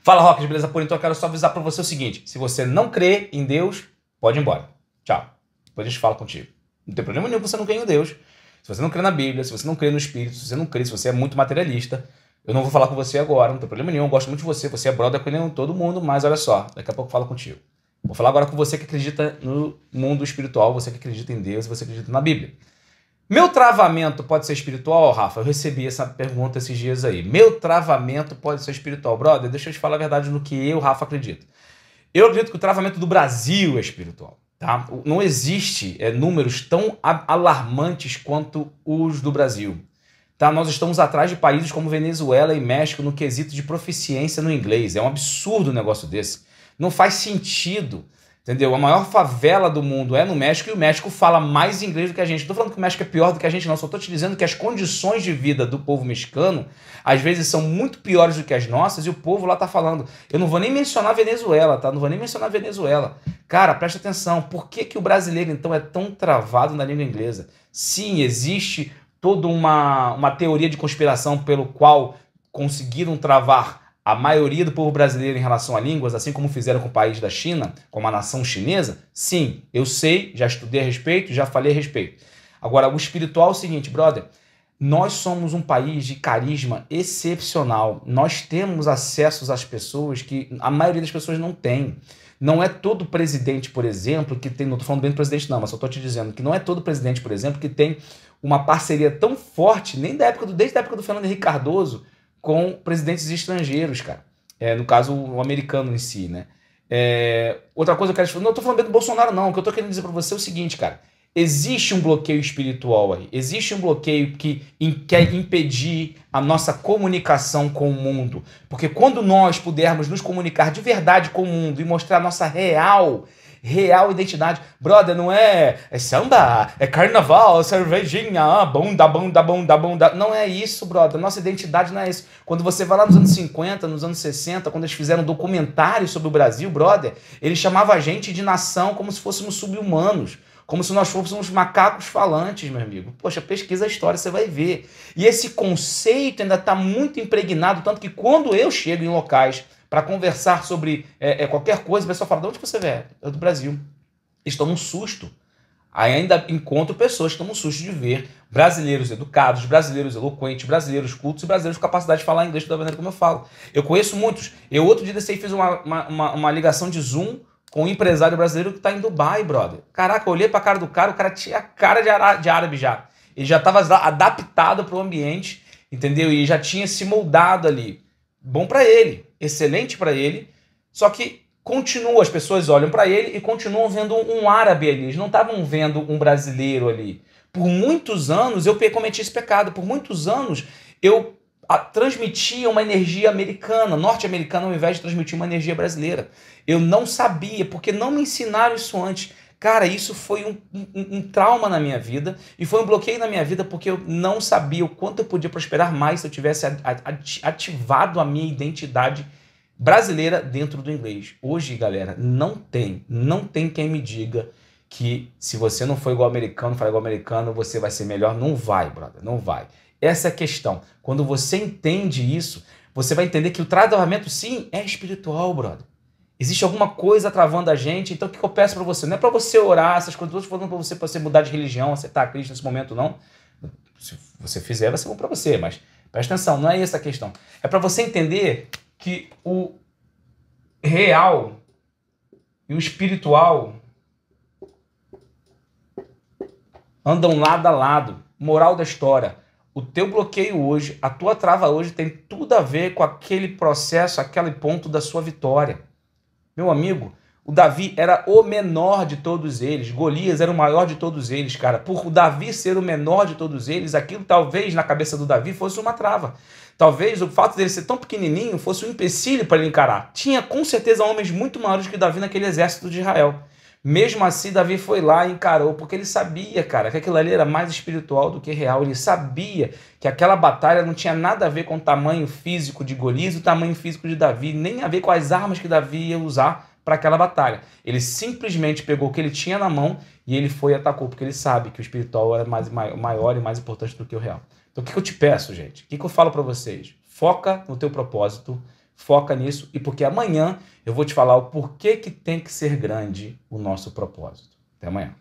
Fala, Rockers, beleza? Por então eu quero só avisar pra você o seguinte: se você não crê em Deus, pode ir embora. Tchau. Depois a gente fala contigo. Não tem problema nenhum que você não crê em Deus. Se você não crê na Bíblia, se você não crê no Espírito, se você não crê, se você é muito materialista, eu não vou falar com você agora, não tem problema nenhum, eu gosto muito de você, você é brother com todo mundo, mas olha só, daqui a pouco eu falo contigo. Vou falar agora com você que acredita no mundo espiritual, você que acredita em Deus, você acredita na Bíblia. Meu travamento pode ser espiritual, Rafa? Eu recebi essa pergunta esses dias aí. Meu travamento pode ser espiritual. Brother, deixa eu te falar a verdade no que eu, Rafa, acredito. Eu acredito que o travamento do Brasil é espiritual. Tá? Não existe números tão alarmantes quanto os do Brasil. Tá? Nós estamos atrás de países como Venezuela e México no quesito de proficiência no inglês. É um absurdo um negócio desse. Não faz sentido. Entendeu? A maior favela do mundo é no México e o México fala mais inglês do que a gente. Não estou falando que o México é pior do que a gente, não. Só estou te dizendo que as condições de vida do povo mexicano às vezes são muito piores do que as nossas e o povo lá está falando. Eu não vou nem mencionar Venezuela, tá? Não vou nem mencionar Venezuela. Cara, presta atenção. Por que o brasileiro, então, é tão travado na língua inglesa? Sim, existe toda uma teoria de conspiração pelo qual conseguiram travar a maioria do povo brasileiro em relação a línguas, assim como fizeram com o país da China, com a nação chinesa. Sim, eu sei, já estudei a respeito, já falei a respeito. Agora, o espiritual é o seguinte, brother, nós somos um país de carisma excepcional. Nós temos acessos às pessoas que a maioria das pessoas não tem. Não é todo presidente, por exemplo, que tem... Não estou falando bem do presidente não, mas só estou te dizendo que não é todo presidente, por exemplo, que tem uma parceria tão forte, nem desde a época do Fernando Henrique Cardoso, com presidentes estrangeiros, cara. No caso, o americano em si, né? Outra coisa que eu quero te falar... Não estou falando bem do Bolsonaro, não. O que eu estou querendo dizer para você é o seguinte, cara. Existe um bloqueio espiritual aí. Existe um bloqueio que quer impedir a nossa comunicação com o mundo. Porque quando nós pudermos nos comunicar de verdade com o mundo e mostrar a nossa real identidade. Brother, não é samba, é carnaval, cervejinha, bunda. Não é isso, brother. Nossa identidade não é isso. Quando você vai lá nos anos 50, nos anos 60, quando eles fizeram documentários sobre o Brasil, brother, eles chamavam a gente de nação como se fôssemos sub-humanos. Como se nós fôssemos macacos falantes, meu amigo. Poxa, pesquisa a história, você vai ver. E esse conceito ainda está muito impregnado, tanto que quando eu chego em locais para conversar sobre qualquer coisa, o pessoal fala, de onde você vem? É do Brasil. Eles tomam um susto. Aí ainda encontro pessoas que tomam um susto de ver brasileiros educados, brasileiros eloquentes, brasileiros cultos e brasileiros com capacidade de falar inglês da maneira como eu falo. Eu conheço muitos. Eu outro dia desse aí fiz uma ligação de Zoom com um empresário brasileiro que está em Dubai, brother. Caraca, eu olhei para a cara do cara, o cara tinha cara de árabe já. Ele já estava adaptado para o ambiente, entendeu? E já tinha se moldado ali. Bom para ele, excelente para ele, só que continua, as pessoas olham para ele e continuam vendo um árabe ali, eles não estavam vendo um brasileiro ali. Por muitos anos eu cometi esse pecado, por muitos anos eu transmitia uma energia americana, norte-americana, ao invés de transmitir uma energia brasileira. Eu não sabia, porque não me ensinaram isso antes. Cara, isso foi um trauma na minha vida e foi um bloqueio na minha vida porque eu não sabia o quanto eu podia prosperar mais se eu tivesse ativado a minha identidade brasileira dentro do inglês. Hoje, galera, não tem quem me diga que se você não for igual americano, falar igual americano, você vai ser melhor. Não vai, brother, não vai. Essa é a questão. Quando você entende isso, você vai entender que o travamento, sim, é espiritual, brother. Existe alguma coisa travando a gente, então o que eu peço para você? Não é para você orar, essas coisas, não estou falando para você mudar de religião, aceitar a Cristo nesse momento, não. Se você fizer, vai ser bom para você, mas presta atenção, não é essa a questão. É para você entender que o real e o espiritual andam lado a lado. Moral da história. O teu bloqueio hoje, a tua trava hoje tem tudo a ver com aquele processo, aquele ponto da sua vitória. Meu amigo, o Davi era o menor de todos eles. Golias era o maior de todos eles, cara. Por o Davi ser o menor de todos eles, aquilo talvez na cabeça do Davi fosse uma trava. Talvez o fato dele ser tão pequenininho fosse um empecilho para ele encarar. Tinha com certeza homens muito maiores que Davi naquele exército de Israel. Mesmo assim, Davi foi lá e encarou, porque ele sabia, cara, que aquilo ali era mais espiritual do que real. Ele sabia que aquela batalha não tinha nada a ver com o tamanho físico de Golias e o tamanho físico de Davi, nem a ver com as armas que Davi ia usar para aquela batalha. Ele simplesmente pegou o que ele tinha na mão e ele foi e atacou, porque ele sabe que o espiritual era maior e mais importante do que o real. Então o que eu te peço, gente? O que eu falo para vocês? Foca no teu propósito, foca nisso, e porque amanhã eu vou te falar o porquê que tem que ser grande o nosso propósito. Até amanhã.